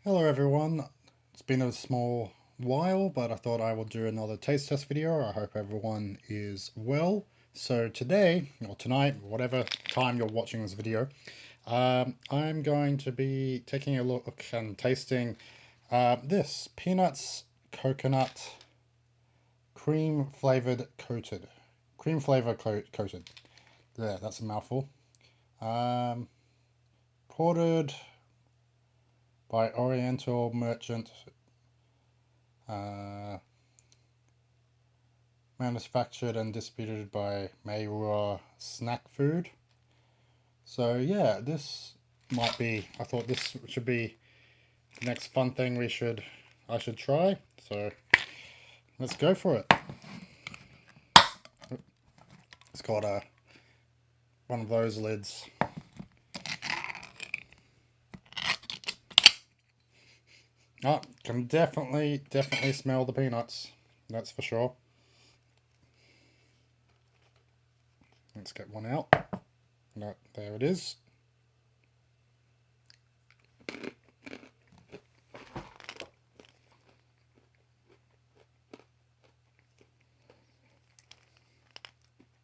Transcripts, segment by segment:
Hello everyone, it's been a small while, but I thought I would do another taste test video. I hope everyone is well. So today, or tonight, whatever time you're watching this video, I'm going to be taking a look and tasting this peanuts coconut cream flavored coated. Cream flavor coated. There, that's a mouthful. Ported by Oriental Merchant, manufactured and distributed by Mayura Snack Food. So yeah, this might be, I thought this should be the next fun thing I should try. So let's go for it. It's got one of those lids. Oh, can definitely smell the peanuts. That's for sure. Let's get one out. No, there it is.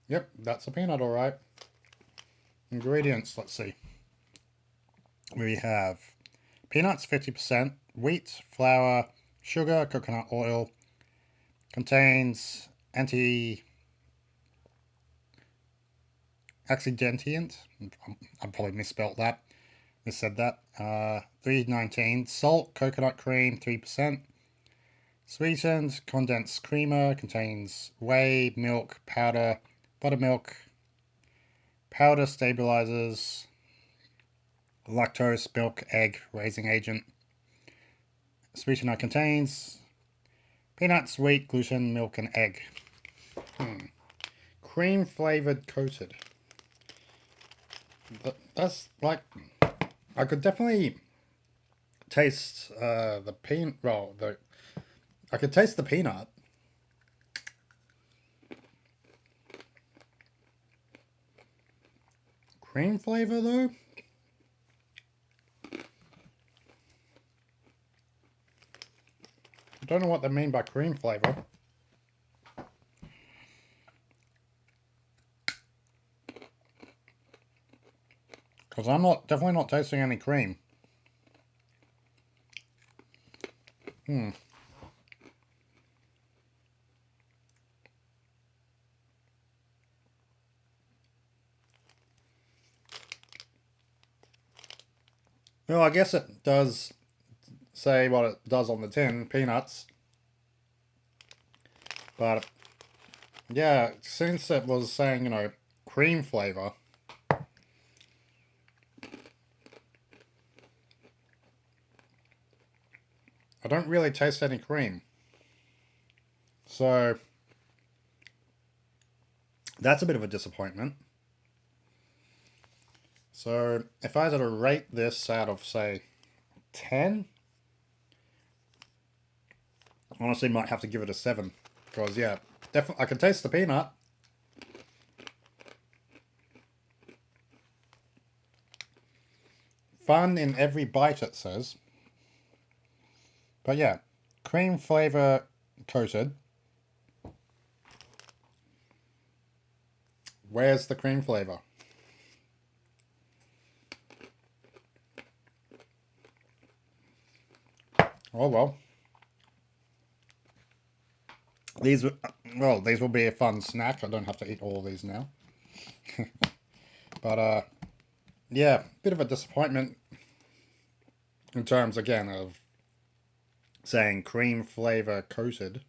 Yep, that's a peanut, all right. Ingredients, let's see. We have peanuts 50%, wheat, flour, sugar, coconut oil. Contains accidentient. I probably misspelled that. Missaid that. 319. Salt, coconut cream 3%. Sweetened condensed creamer. Contains whey, milk, powder, buttermilk, powder stabilizers, lactose, milk, egg, raising agent. Sweetener contains peanuts, wheat, gluten, milk, and egg. Cream flavored coated. That's like, I could definitely taste the peanut. Well, I could taste the peanut. Cream flavor though. I don't know what they mean by cream flavor. Because I'm definitely not tasting any cream. Well, I guess it does say what it does on the tin, peanuts. But yeah, since it was saying, cream flavor, I don't really taste any cream. So that's a bit of a disappointment. So if I had to rate this out of, say, 10, honestly might have to give it a 7. Because, yeah, definitely I can taste the peanut. Fun in every bite, it says. But yeah, cream flavor coated. Where's the cream flavor? Oh well. These will be a fun snack. I don't have to eat all of these now. But yeah, bit of a disappointment in terms again of saying cream flavor coated.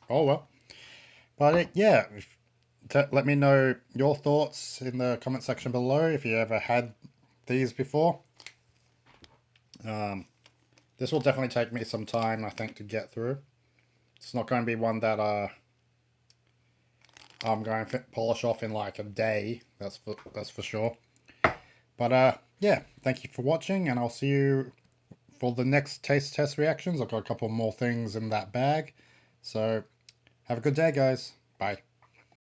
Oh well. But yeah, let me know your thoughts in the comment section below if you ever had these before. This will definitely take me some time, I think, to get through. It's not going to be one that I'm going to polish off in like a day. That's for sure. But yeah, thank you for watching, and I'll see you for the next taste test reactions. I've got a couple more things in that bag. So have a good day, guys. Bye.